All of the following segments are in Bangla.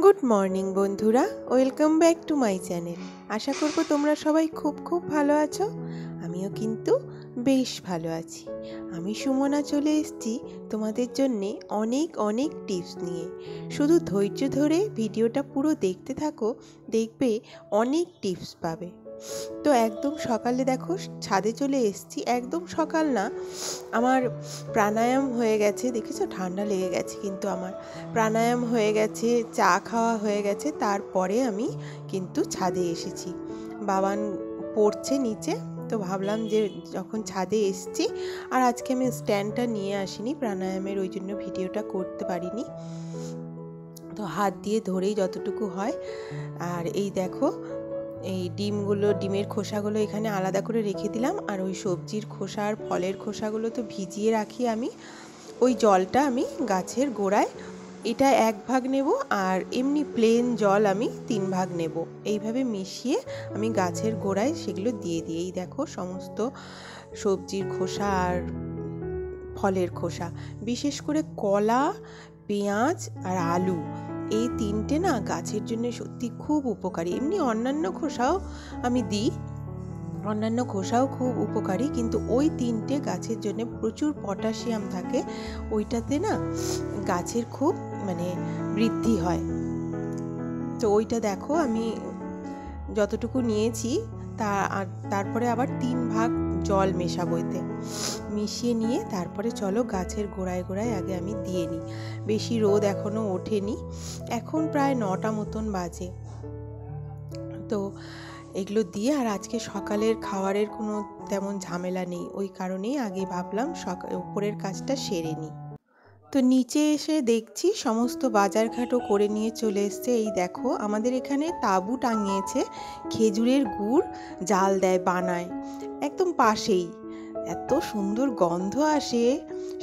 গুড মর্নিং বন্ধুরা, welcome back to my channel. আশা করব তোমরা সবাই খুব খুব ভালো আছো। আমিও কিন্তু বেশ ভালো আছি। আমি সুমনা চলে এসেছি তোমাদের জন্যে অনেক অনেক টিপস নিয়ে। শুধু ধৈর্য ধরে ভিডিওটা পুরো দেখতে থাকো, দেখবে অনেক টিপস পাবে। তো একদম সকালে দেখো ছাদে চলে এসেছি। একদম সকাল না, আমার প্রাণায়াম হয়ে গেছে। দেখেছো, ঠান্ডা লেগে গেছে কিন্তু আমার। প্রাণায়াম হয়ে গেছে, চা খাওয়া হয়ে গেছে, তারপরে আমি কিন্তু ছাদে এসেছি। বাবান পড়ছে নিচে, তো ভাবলাম যে যখন ছাদে এসেছি, আর আজকে আমি স্ট্যান্ডটা নিয়ে আসিনি প্রাণায়ামের, ওই জন্য ভিডিওটা করতে পারিনি। তো হাত দিয়ে ধরেই যতটুকু হয়। আর এই দেখো, এই ডিমের খোসাগুলো এখানে আলাদা করে রেখে দিলাম। আর ওই সবজির খোসা আর ফলের খোসাগুলো তো ভিজিয়ে রাখি আমি। ওই জলটা আমি গাছের গোড়ায়, এটা 1 ভাগ নেব, আর এমনি প্লেন জল আমি 3 ভাগ নেব। এইভাবে মিশিয়ে আমি গাছের গোড়ায় সেগুলো দিয়ে দিই। এই দেখো, সমস্ত সবজির খোসা আর ফলের খোসা, বিশেষ করে কলা, পেঁয়াজ আর আলু, এই 3টে না গাছের জন্য সত্যি খুব উপকারী। এমনি অন্যান্য খোসাও আমি দিই, অন্যান্য খোসাও খুব উপকারী, কিন্তু ওই 3টে গাছের জন্য প্রচুর পটাশিয়াম থাকে। ওইটাতে না গাছের খুব বৃদ্ধি হয়। তো ওইটা দেখো আমি যতটুকু নিয়েছি, তারপরে আবার 3 ভাগ জল মেশাবো এতে। মিশিয়ে নিয়ে তারপরে চলো গাছের গোড়ায় গোড়ায় আগে আমি দিয়ে নিই। বেশি রোদ এখনও ওঠেনি, এখন প্রায় 9টা মতন বাজে। তো এগুলো দিয়ে, আর আজকে সকালের খাবারের কোনো তেমন ঝামেলা নেই, ওই কারণেই আগে ভাবলাম উপরের কাজটা সেরে নিই। তো নিচে এসে দেখছি সমস্ত বাজারঘাটও করে নিয়ে চলে এসছে। এই দেখো, আমাদের এখানে তাঁবু টাঙিয়েছে, খেজুরের গুড় জাল দেয়, বানায় একদম পাশেই। এত সুন্দর গন্ধ আসে,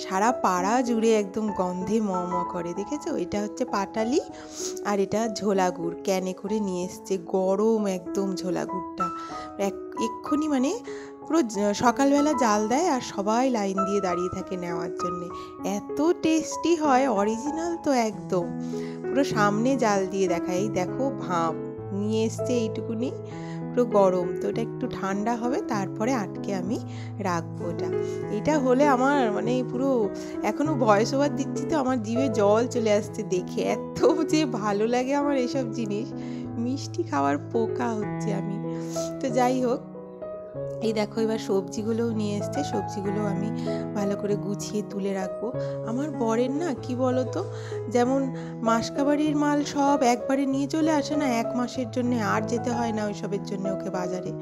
সারা পাড়া জুড়ে একদম গন্ধে ম ম করে। দেখেছো, এটা হচ্ছে পাটালি, আর এটা ঝোলা গুড় ক্যানে করে নিয়ে এসছে, গরম একদম ঝোলা গুড়টা। এক্ষুনি পুরো সকালবেলা জাল দেয়, আর সবাই লাইন দিয়ে দাঁড়িয়ে থাকে নেওয়ার জন্যে। এত টেস্টি হয়, অরিজিনাল তো একদম, পুরো সামনে জাল দিয়ে দেখায়। এই দেখো, ভাপ নিয়ে এসছে এইটুকুনি, পুরো গরম। তো এটা একটু ঠান্ডা হবে, তারপরে আটকে আমি রাখবো। এটা হলে আমার পুরো, এখনো ভয়েস ওভার দিচ্ছি তো আমার জিভে জল চলে আসছে দেখে, এত যে ভালো লাগে আমার এসব জিনিস। মিষ্টি খাওয়ার পোকা হচ্ছে আমি। তো যাই হোক, এই দেখো এবার সবজিগুলোও নিয়ে এসছে, সবজিগুলো আমি ভালো করে গুছিয়ে তুলে রাখবো। আমার বরের না, কি বলো তো, যেমন মাসকাবাড়ির মাল সব একবারে নিয়ে চলে আসে না 1 মাসের জন্য, আর যেতে হয় না ওইসবের জন্য ওকে বাজারে।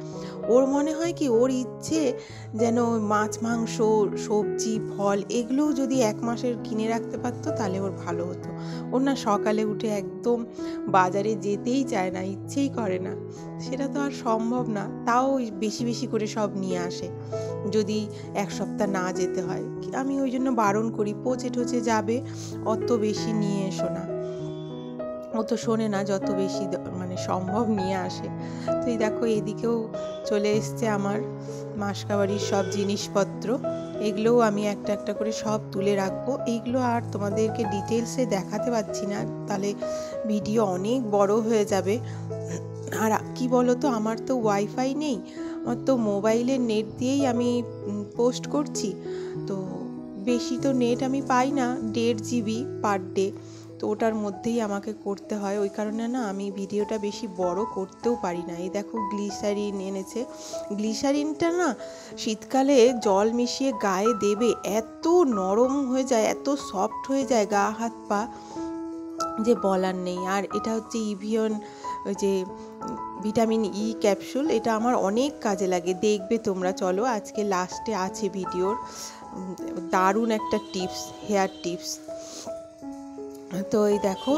ওর মনে হয় কি, ওর ইচ্ছে যেন মাছ, মাংস, সবজি, ফল এগুলোও যদি 1 মাসের কিনে রাখতে পারতো তাহলে ওর ভালো হতো। ওর না সকালে উঠে একদম বাজারে যেতেই চায় না, ইচ্ছেই করে না। সেটা তো আর সম্ভব না, তাও বেশি বেশি করে সব নিয়ে আসে যদি 1 সপ্তাহ না যেতে হয়। আমি ওই জন্য বারণ করি, পচে টচে যাবে, অত বেশি নিয়ে এসো না। ও তো শোনে না, যত বেশি সম্ভব নিয়ে আসে। তো এই দেখো, এদিকেও চলে এসছে আমার মাসকাবাড়ির সব জিনিসপত্র। এগুলোও আমি একটা একটা করে সব তুলে রাখবো। এইগুলো আর তোমাদেরকে ডিটেলসে দেখাতে পারছি না, তাহলে ভিডিও অনেক বড় হয়ে যাবে। আর কি বলো তো, আমার তো ওয়াইফাই নেই, আমার তো মোবাইলের নেট দিয়েই আমি পোস্ট করছি। তো বেশি তো নেট আমি পাই না, 1.5 GB পার ডে। তো ওটার মধ্যেই আমাকে করতে হয়, ওই কারণে না আমি ভিডিওটা বেশি বড় করতেও পারি না। এই দেখো, গ্লিসারিন এনেছে। গ্লিসারিনটা না শীতকালে জল মিশিয়ে গায়ে দেবে, এত নরম হয়ে যায়, এত সফট হয়ে যায় গা হাত পা, যে বলার নেই। আর এটা হচ্ছে ইভিয়ন, ওই যে ভিটামিন ই ক্যাপসুল, এটা আমার অনেক কাজে লাগে, দেখবে তোমরা। চলো, আজকে লাস্টে আছে ভিডিওর দারুণ একটা টিপস, হেয়ার টিপস। তো এই দেখো,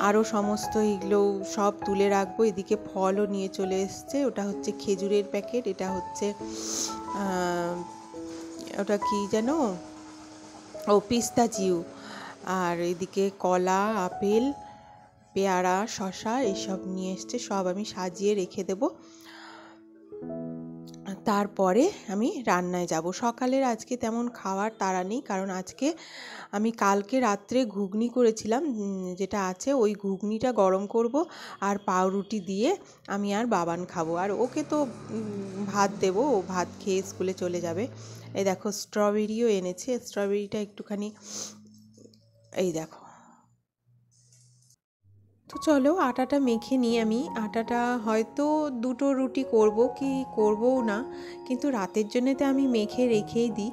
আরও সমস্ত এগুলো সব তুলে রাখবো। এদিকে ফলও নিয়ে চলে এসছে, ওটা হচ্ছে খেজুরের প্যাকেট, এটা হচ্ছে ওটা কি যেন, ও পিস্তাচিউ। আর এদিকে কলা, আপেল, পেয়ারা, শশা এসব নিয়ে এসছে, সব আমি সাজিয়ে রেখে দেব। তারপরে আমি রান্নায় যাব। সকালের আজকে তেমন খাওয়ার তাড়া নেই, কারণ আজকে আমি কালকে রাত্রে ঘুগনি করেছিলাম, যেটা আছে ওই ঘুগনিটা গরম করব আর পাউরুটি দিয়ে আমি আর বাবান খাবো। আর ওকে তো ভাত দেবো, ও ভাত খেয়ে স্কুলে চলে যাবে। এই দেখো স্ট্রবেরিও এনেছে, স্ট্রবেরিটা একটুখানি, এই দেখো। তো চলো আটাটা মেখে নিই। আমি আটাটা হয়তো 2টো রুটি করব কি করবও না, কিন্তু রাতের জন্যতে আমি মেখে রেখেই দিই,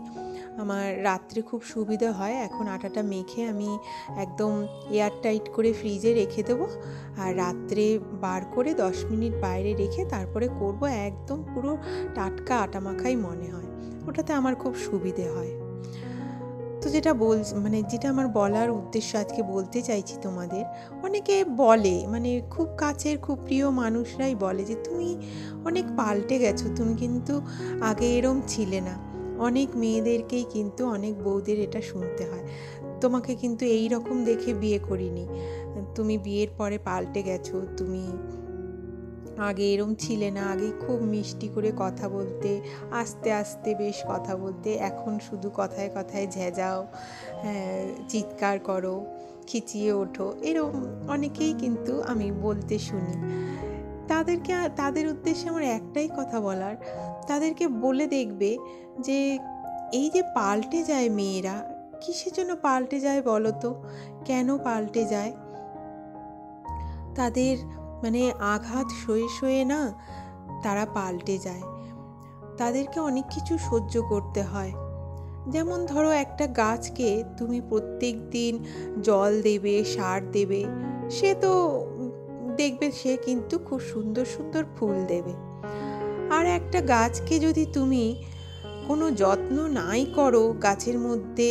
আমার রাত্রে খুব সুবিধা হয়। এখন আটাটা মেখে আমি একদম এয়ারটাইট করে ফ্রিজে রেখে দেবো, আর রাত্রে বার করে 10 মিনিট বাইরে রেখে তারপরে করব। একদম পুরো টাটকা আটা মাখাই মনে হয়, ওটাতে আমার খুব সুবিধে হয়। তো যেটা আমার বলার উদ্দেশ্য, আজকে বলতে চাইছি তোমাদের, অনেকে বলে, মানে খুব কাছের খুব প্রিয় মানুষরাই বলে যে তুমি অনেক পাল্টে গেছো, তুমি কিন্তু আগে এরম ছিলে না। অনেক মেয়েদেরকেই কিন্তু, অনেক বউদের এটা শুনতে হয়, তোমাকে কিন্তু এই রকম দেখে বিয়ে করিনি, তুমি বিয়ের পরে পাল্টে গেছো, তুমি আগে এরম ছিলে না, আগে খুব মিষ্টি করে কথা বলতে, আস্তে আস্তে বেশ কথা বলতে, এখন শুধু কথায় কথায় ঝেঁঝাও, চিৎকার করো, খিচিয়ে ওঠো, এরম অনেকেই কিন্তু আমি বলতে শুনি। তাদের উদ্দেশ্যে আমার একটাই কথা বলার, তাদেরকে বলে দেখবে যে এই যে পাল্টে যায় মেয়েরা, কিসের জন্য পাল্টে যায় বলো তো? কেন পাল্টে যায়? তাদের মানে আঘাত সয়ে সয়ে না তারা পাল্টে যায়। তাদেরকে অনেক কিছু সহ্য করতে হয়। যেমন ধরো একটা গাছকে তুমি প্রত্যেক দিন জল দেবে, সার দেবে, সে তো দেখবে সে কিন্তু খুব সুন্দর সুন্দর ফুল দেবে। আর একটা গাছকে যদি তুমি কোনো যত্ন নাই করো, গাছের মধ্যে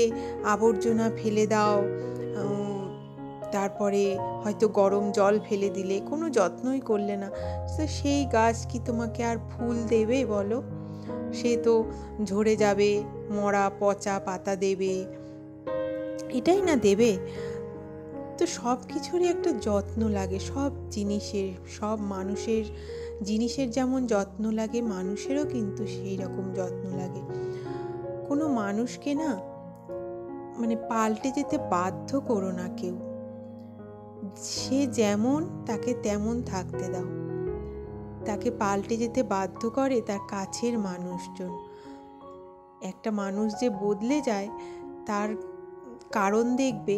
আবর্জনা ফেলে দাও, তারপরে হয়তো গরম জল ফেলে দিলে, কোনো যত্নই করলে না, তো সেই গাছ কি তোমাকে আর ফুল দেবে বলো? সে তো ঝরে যাবে, মরা পচা পাতা দেবে, এটাই না দেবে। তো সব কিছুরই একটা যত্ন লাগে, সব জিনিসের, সব মানুষের জিনিসের যেমন যত্ন লাগে, মানুষেরও কিন্তু সেই রকম যত্ন লাগে। কোনো মানুষকে না মানে পাল্টে যেতে বাধ্য করো না কেউ, সে যেমন তাকে তেমন থাকতে দাও। তাকে পাল্টে যেতে বাধ্য করে তার কাছের মানুষজন। একটা মানুষ যে বদলে যায় তার কারণ দেখবে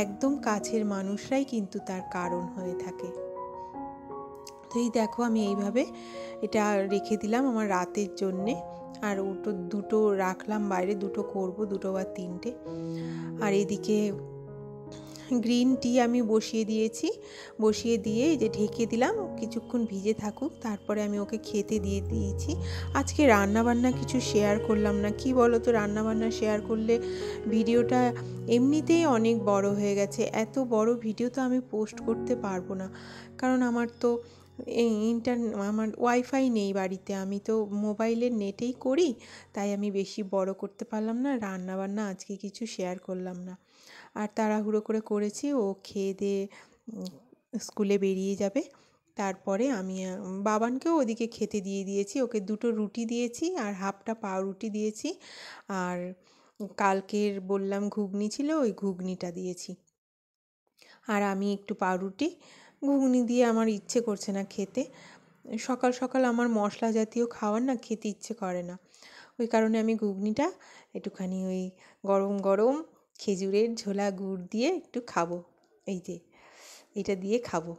একদম কাছের মানুষরাই কিন্তু তার কারণ হয়ে থাকে। তো এই দেখো আমি এইভাবে এটা রেখে দিলাম আমার রাতের জন্যে, আর ওটো 2টো রাখলাম বাইরে, 2টো করব, 2টো বা 3টে। আর এদিকে গ্রিন টি আমি বসিয়ে দিয়ে এই যে ঢেকে দিলাম, কিছুক্ষণ ভিজে থাকুক, তারপরে আমি ওকে খেতে দিয়ে দিয়েছি। আজকে রান্নাবান্না কিছু শেয়ার করলাম না, কি বলো তো, রান্নাবান্না শেয়ার করলে ভিডিওটা এমনিতেই অনেক বড় হয়ে গেছে, এত বড় ভিডিও তো আমি পোস্ট করতে পারবো না, কারণ আমার তো আমার ওয়াইফাই নেই বাড়িতে, আমি তো মোবাইলের নেটেই করি, তাই আমি বেশি বড় করতে পারলাম না। রান্নাবান্না আজকে কিছু শেয়ার করলাম না, আর তাড়াহুড়ো করে করেছি, ও খেয়ে দিয়ে স্কুলে বেরিয়ে যাবে। তারপরে আমি বাবানকেও ওদিকে খেতে দিয়ে দিয়েছি, ওকে 2টো রুটি দিয়েছি আর হাফটা পাউরুটি দিয়েছি, আর কালকের বললাম ঘুগনি ছিল, ওই ঘুগনিটা দিয়েছি। আর আমি একটু পাউরুটি, ঘুগনি দিয়ে আমার ইচ্ছে করছে না খেতে, সকাল সকাল আমার মশলা জাতীয় খাবার না খেতে ইচ্ছে করে না, ওই কারণে আমি ঘুগনিটা একটুখানি ওই গরম গরম খেজুরের ঝোলা গুড় দিয়ে একটু খাবো, এই যে এটা দিয়ে খাবো।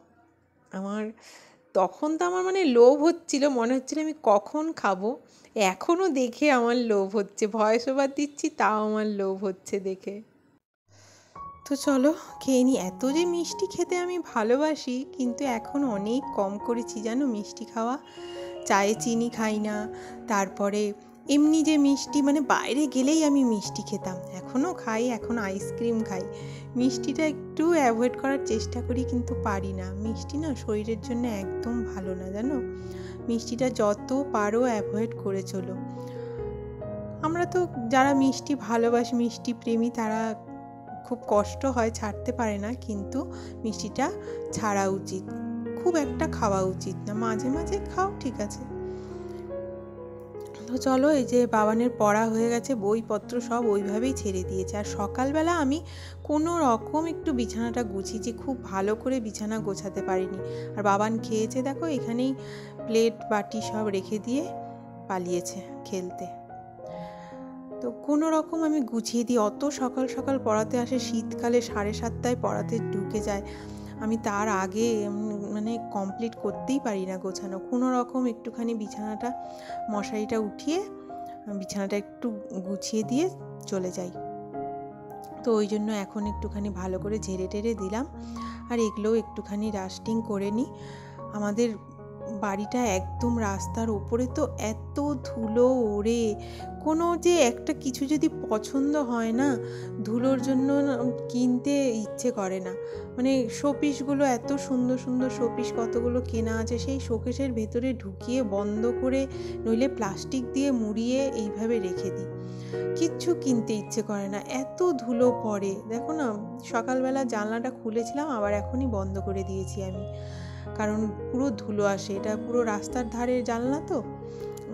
তখন তো আমার মানে লোভ হচ্ছিল, মনে হচ্ছিল আমি কখন খাবো, এখনও দেখে আমার লোভ হচ্ছে, ভয়েস ওভার দিচ্ছি তাও আমার লোভ হচ্ছে দেখে। তো চলো খেয়ে নিই। এত যে মিষ্টি খেতে আমি ভালোবাসি, কিন্তু এখন অনেক কম করেছি জানো মিষ্টি খাওয়া, চায়ে চিনি খাই না, তারপরে এমনি যে মিষ্টি মানে বাইরে গেলেই আমি মিষ্টি খেতাম, এখনও খাই, এখন আইসক্রিম খাই, মিষ্টিটা একটু অ্যাভয়েড করার চেষ্টা করি, কিন্তু পারি না। মিষ্টি না শরীরের জন্য একদম ভালো না জানো, মিষ্টিটা যত পারো অ্যাভয়েড করে চলো। আমরা তো যারা মিষ্টি ভালোবাসি, মিষ্টি প্রেমী, তারা খুব কষ্ট হয়, ছাড়তে পারে না, কিন্তু মিষ্টিটা ছাড়া উচিত, খুব একটা খাওয়া উচিত না, মাঝে মাঝে খাও ঠিক আছে। তো চলো, এই যে বাবানের পড়া হয়ে গেছে, বইপত্র সব ওইভাবেই ছেড়ে দিয়েছে। আর সকালবেলা আমি কোনো রকম একটু বিছানাটা গুছিয়েছি, খুব ভালো করে বিছানা গোছাতে পারিনি। আর বাবান খেয়েছে, দেখো এখানেই প্লেট বাটি সব রেখে দিয়ে পালিয়েছে খেলতে। তো কোনো রকম আমি গুছিয়ে দিই। অত সকাল সকাল পড়াতে আসে, শীতকালে 7:30টায় পড়াতে ঢুকে যায়, আমি তার আগে মানে কমপ্লিট করতেই পারি না গোছানো। কোনো রকম একটুখানি বিছানাটা মশারিটা উঠিয়ে বিছানাটা একটু গুছিয়ে দিয়ে চলে যাই। তো ওই জন্য এখন একটুখানি ভালো করে ঝেড়ে টেরে দিলাম। আর এগুলোও একটুখানি ডাস্টিং করে নিই। আমাদের বাড়িটা একদম রাস্তার ওপরে, তো এত ধুলো ওড়ে, কোনো যে একটা কিছু যদি পছন্দ হয় না, ধুলোর জন্য কিনতে ইচ্ছে করে না। মানে শোপিসগুলো এত সুন্দর সুন্দর শোপিস কতগুলো কেনা আছে, সেই শোকেসের ভেতরে ঢুকিয়ে বন্ধ করে, নইলে প্লাস্টিক দিয়ে মুড়িয়ে এইভাবে রেখে দিই। কিচ্ছু কিনতে ইচ্ছে করে না, এত ধুলো পড়ে। দেখো না, সকালবেলা জানলাটা খুলেছিলাম, আবার এখনই বন্ধ করে দিয়েছি আমি, কারণ পুরো ধুলো আসে। এটা পুরো রাস্তার ধারে জানলা, তো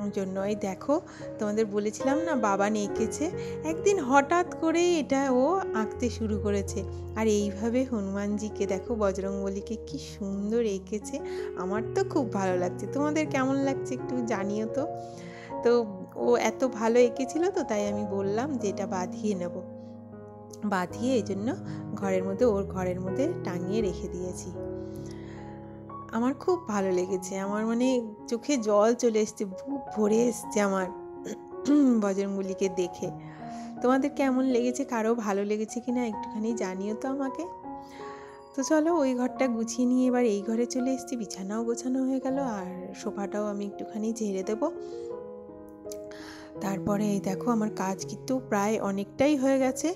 ওই জন্য। এই দেখো, তোমাদের বলেছিলাম না বাবান এঁকেছে, একদিন হঠাৎ করে এটা ও আঁকতে শুরু করেছে। আর এইভাবে হনুমানজিকে দেখো, বজরংবলীকে কি সুন্দর এঁকেছে। আমার তো খুব ভালো লাগছে, তোমাদের কেমন লাগছে একটু জানিও তো। তো ও এত ভালো এঁকেছিল, তো তাই আমি বললাম যে এটা বাঁধিয়ে নেব। বাঁধিয়ে এই জন্য ওর ঘরের মধ্যে টাঙিয়ে রেখে দিয়েছি। আমার খুব ভালো লেগেছে, আমার মানে চোখে জল চলে এসছে, বুক ভরে এসছে আমার বজরংবলীকে দেখে। তোমাদের কেমন লেগেছে, কারো ভালো লেগেছে কিনা একটুখানি জানিও তো আমাকে। তো চলো, ওই ঘরটা গুছিয়ে নিয়ে এবার এই ঘরে চলে এসেছি। বিছানাও গোছানো হয়ে গেল, আর সোফাটাও আমি একটুখানি ঝেড়ে দেবো। তারপরে এই দেখো, আমার কাজ কিন্তু প্রায় অনেকটাই হয়ে গেছে।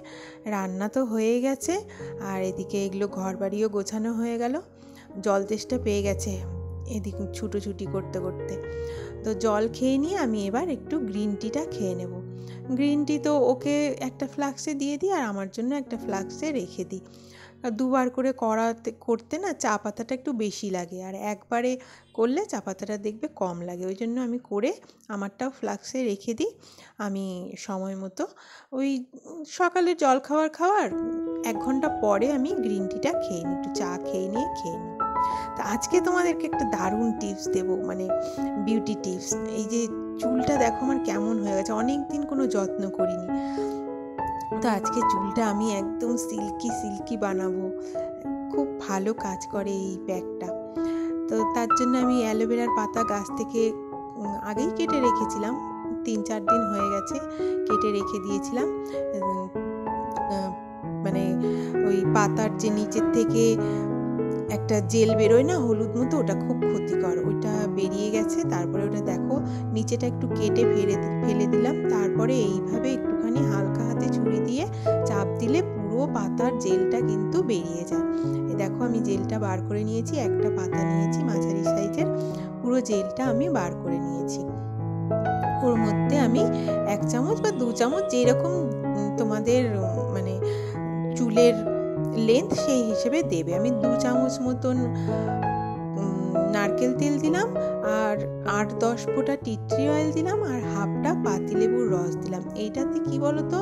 রান্না তো হয়ে গেছে, আর এদিকে এগুলো ঘর বাড়িও গোছানো হয়ে গেল। জল তেষ্টা পেয়ে গেছে এদিকে ছুটোছুটি করতে করতে। তো জল খেয়ে নিয়ে আমি এবার একটু গ্রিন টিটা খেয়ে নেব। গ্রিন টি তো ওকে একটা ফ্লাক্সে দিয়ে দিই, আর আমার জন্য একটা ফ্লাক্সে রেখে দিই। দুবার করে করতে না চা পাতাটা একটু বেশি লাগে, আর একবারে করলে চা পাতাটা দেখবে কম লাগে। ওই জন্য আমি করে আমারটাও ফ্লাক্সে রেখে দিই। আমি সময় মতো ওই সকালে জল খাওয়ার 1 ঘন্টা পরে আমি গ্রিন টিটা খেয়ে নিই, একটু চা খেয়ে নিই। তো আজকে তোমাদেরকে একটা দারুণ টিপস দেব, মানে বিউটি টিপস। এই যে চুলটা দেখো আমার কেমন হয়ে গেছে, অনেক দিন কোনো যত্ন করিনি। তো আজকে চুলটা আমি একদম সিল্কি বানাবো। খুব ভালো কাজ করে এই প্যাকটা। তো তার জন্য আমি অ্যালোভেরার পাতা গাছ থেকে আগেই কেটে রেখেছিলাম, 3-4 দিন হয়ে গেছে কেটে রেখে দিয়েছিলাম। মানে ওই পাতার যে নিচের থেকে একটা জেল বেরোয় না হলুদ মতো, ওটা খুব ক্ষতিকর, ওইটা বেরিয়ে গেছে। তারপরে ওটা দেখো নিচেটা একটু কেটে ফেলে দিলাম। তারপরে এইভাবে একটুখানি হালকা হাতে ছুরি দিয়ে চাপ দিলে পুরো পাতার জেলটা কিন্তু বেরিয়ে যায়। এই দেখো, আমি জেলটা বার করে নিয়েছি, একটা পাতা নিয়েছি মাঝারি সাইজের, পুরো জেলটা আমি বার করে নিয়েছি। ওর মধ্যে আমি 1 চামচ বা 2 চামচ, যেরকম তোমাদের মানে চুলের লেন্থ সেই হিসেবে দেবে। আমি 2 চামচ মতন নারকেল তেল দিলাম, আর 8-10 ফোঁটা টি ট্রি অয়েল দিলাম, আর হাফটা পাতিলেবুর রস দিলাম। এইটাতে কি বলতো,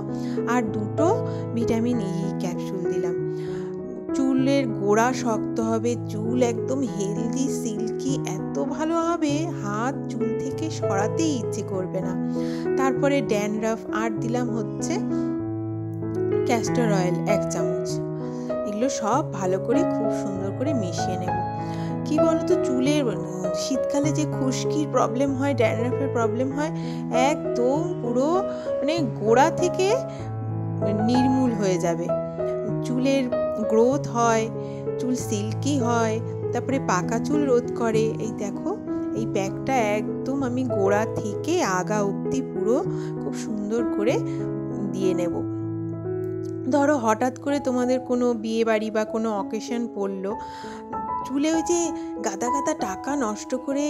আর 2টো ভিটামিন ই ক্যাপসুল দিলাম। চুলের গোড়া শক্ত হবে, চুল একদম হেলদি সিল্কি এত ভালো হবে, হাত চুল থেকে সরাতেই ইচ্ছে করবে না। তারপরে ড্যান্ড্রাফ, আর দিলাম হচ্ছে ক্যাস্টর অয়েল 1 চামচ। এগুলো সব ভালো করে খুব সুন্দর করে মিশিয়ে নেব। কি বলতো, চুলের শীতকালে যে খুশকির প্রবলেম হয়, ড্যান্ড্রাফের প্রবলেম হয়, একদম পুরো মানে গোড়া থেকে নির্মূল হয়ে যাবে। চুলের গ্রোথ হয়, চুল সিল্কি হয়, তারপরে পাকা চুল রোধ করে। এই দেখো, এই প্যাকটা একদম আমি গোড়া থেকে আগা অবধি পুরো খুব সুন্দর করে দিয়ে নেব। ধরো হঠাৎ করে তোমাদের কোনো বিয়ে বাড়ি বা কোনো অকেশন পড়লো, চুলে ওই যে গাদা গাদা টাকা নষ্ট করে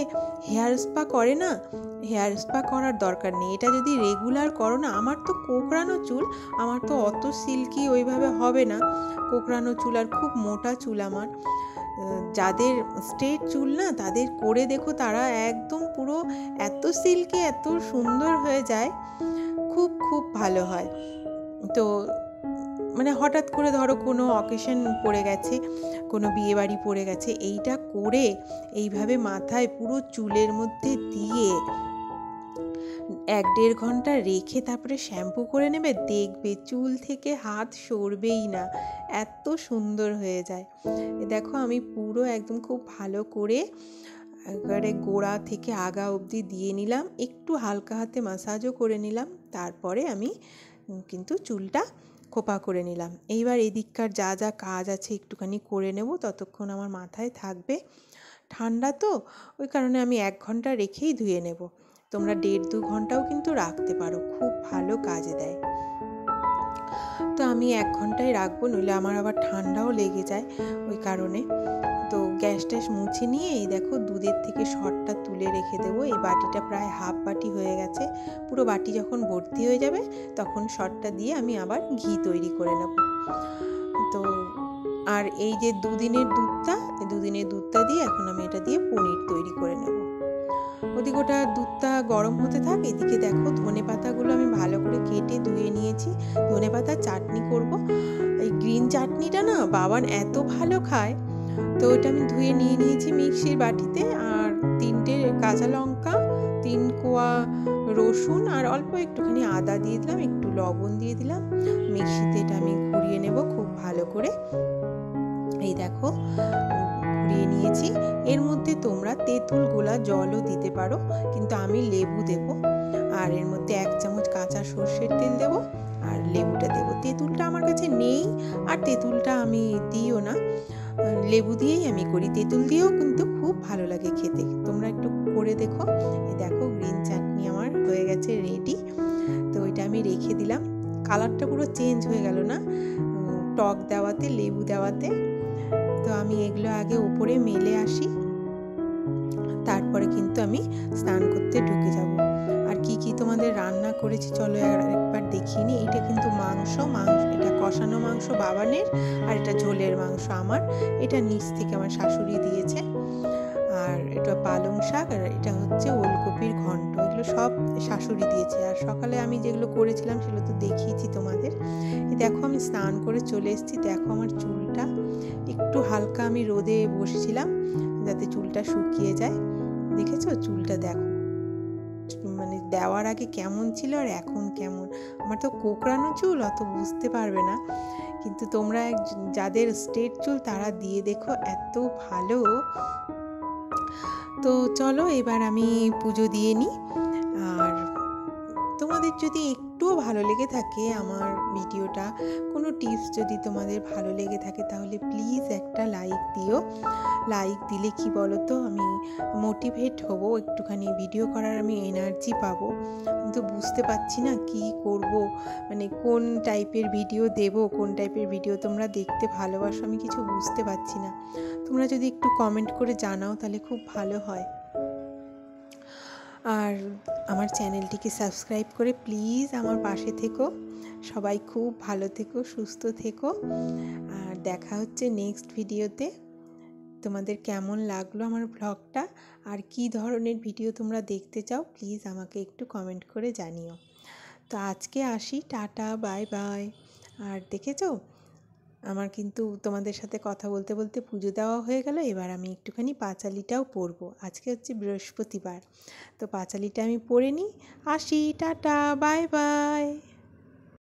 হেয়ার স্পা করে না, হেয়ার স্পা করার দরকার নেই। এটা যদি রেগুলার করো না, আমার তো কোঁকড়ানো চুল, আমার তো অত সিল্কি ওইভাবে হবে না, কোঁকড়ানো চুল, আর খুব মোটা চুল আমার। যাদের স্ট্রেট চুল না তাদের করে দেখো, তারা একদম পুরো এত সিল্কি এত সুন্দর হয়ে যায়, খুব খুব ভালো হয়। তো মানে হঠাৎ করে ধরো কোনো অকেশন পড়ে গেছে, কোনো বিয়েবাড়ি পড়ে গেছে, এইটা করে এইভাবে মাথায় পুরো চুলের মধ্যে দিয়ে 1-1.5 ঘন্টা রেখে তারপরে শ্যাম্পু করে নেবে, দেখবে চুল থেকে হাত সরবেই না, এত সুন্দর হয়ে যায়। দেখো আমি পুরো একদম খুব ভালো করে একেবারে গোড়া থেকে আগা অবধি দিয়ে নিলাম, একটু হালকা হাতে ম্যাসাজও করে নিলাম, তারপরে আমি কিন্তু চুলটা খোপা করে নিলাম। এইবার এদিককার যা যা কাজ আছে একটুখানি করে নেব, ততক্ষণ আমার মাথায় থাকবে। ঠান্ডা তো ওই কারণে আমি 1 ঘন্টা রেখেই ধুয়ে নেব। তোমরা 1.5-2 ঘন্টাও কিন্তু রাখতে পারো, খুব ভালো কাজে দেয়। তো আমি 1 ঘন্টায় রাখবো, নইলে আমার আবার ঠান্ডাও লেগে যায় ওই কারণে। তো গ্যাস ট্যাস মুছে নিয়ে এই দেখো দুধের থেকে সরটা তুলে রেখে দেবো। এই বাটিটা প্রায় হাফ বাটি হয়ে গেছে, পুরো বাটি যখন ভর্তি হয়ে যাবে তখন সরটা দিয়ে আমি আবার ঘি তৈরি করে নেব। তো আর এই যে দুদিনের দুধটা দিয়ে এখন আমি এটা দিয়ে পনির তৈরি করে নেব। ওদিকে ওটা দুধটা গরম হতে থাক, এদিকে দেখো ধনেপাতাগুলো আমি ভালো করে কেটে ধুয়ে নিয়েছি। ধনেপাতার চাটনি করব। এই গ্রিন চাটনিটা না বাবান এত ভালো খায়, তো ওটা আমি ধুয়ে নিয়ে নিয়েছি মিক্সির বাটিতে। আর 3টে কাঁচা লঙ্কা, 3 কোয়া রসুন আর অল্প একটুখানি আদা দিয়ে দিলাম, একটু লবণ দিয়ে দিলাম। মিক্সিতে এটা আমি ঘুরিয়ে নেব খুব ভালো করে। এই দেখো ঘুরিয়ে নিয়েছি। এর মধ্যে তোমরা তেঁতুল গোলা জলও দিতে পারো, কিন্তু আমি লেবু দেব। আর এর মধ্যে 1 চামচ কাঁচা সর্ষের তেল দেব আর লেবুটা দেব। তেঁতুলটা আমার কাছে নেই, আর তেঁতুলটা আমি দিও না, লেবু দিয়েই আমি করি। তেঁতুল দিয়েও কিন্তু খুব ভালো লাগে খেতে, তোমরা একটু করে দেখো। এই দেখো গ্রিন চাটনি আমার হয়ে গেছে রেডি। তো ওইটা আমি রেখে দিলাম। কালারটা পুরো চেঞ্জ হয়ে গেল না টক দেওয়াতে, লেবু দেওয়াতে। তো আমি এগুলো আগে উপরে মেলে আসি, তারপরে কিন্তু আমি স্নান করতে ঢুকে যাব। আর কি কি তোমাদের রান্না করেছি চলো একবার দেখিয়ে নিই। এটা কিন্তু মাংস, এটা কষানো মাংস বাবানের, আর এটা ঝোলের মাংস আমার। এটা নিচ থেকে আমার শাশুড়ি দিয়েছে। আর এটা পালং শাক, আর এটা হচ্ছে ওলকপির ঘন্ট, এগুলো সব শাশুড়ি দিয়েছে। আর সকালে আমি যেগুলো করেছিলাম সেগুলো তো দেখিয়েছি তোমাদের। দেখো আমি স্নান করে চলে এসেছি। দেখো আমার চুলটা একটু হালকা আমি রোদে বসেছিলাম যাতে চুলটা শুকিয়ে যায়। দেখেছো চুলটা দেখো, মানে দেওয়ার আগে কেমন ছিল আর এখন কেমন। আমার তো কোঁকড়ানো চুল, অত বুঝতে পারবে না, কিন্তু তোমরা যাদের স্ট্রেট চুল তারা দিয়ে দেখো এত ভালো। তো চলো এবার আমি পুজো দিয়ে নিই। আর তোমাদের যদি একটুও ভালো লেগে থাকে আমার ভিডিওটা, কোনো টিপস যদি তোমাদের ভালো লেগে থাকে, তাহলে প্লিজ একটা লাইক দিও। লাইক দিলে কি বলো তো, আমি মোটিভেট হব, একটুখানি ভিডিও করার আমি এনার্জি পাবো। আমি তো বুঝতে পারছি না কি করব, মানে কোন টাইপের ভিডিও দেব, কোন টাইপের ভিডিও তোমরা দেখতে ভালোবাসো, আমি কিছু বুঝতে পারছি না। তোমরা যদি একটু কমেন্ট করে জানাও তাহলে খুব ভালো হয়। আর আমার চ্যানেলটিকে সাবস্ক্রাইব করে প্লিজ আমার পাশে থেকো। সবাই খুব ভালো থেকো, সুস্থ থেকো। আর দেখা হচ্ছে নেক্সট ভিডিওতে। তোমাদের কেমন লাগলো আমার ব্লগটা, আর কি ধরনের ভিডিও তোমরা দেখতে চাও প্লিজ আমাকে একটু কমেন্ট করে জানিও। তো আজকে আসি, টাটা, বাই বাই। আর দেখেছো আমার কিন্তু তোমাদের সাথে কথা বলতে বলতে পুজো দেওয়া হয়ে গেল। এবার আমি একটুখানি পাঁচালিটাও পরবো, আজকে হচ্ছে বৃহস্পতিবার, তো পাঁচালিটা আমি পরে নিই। আসি, টাটা, বাই বাই।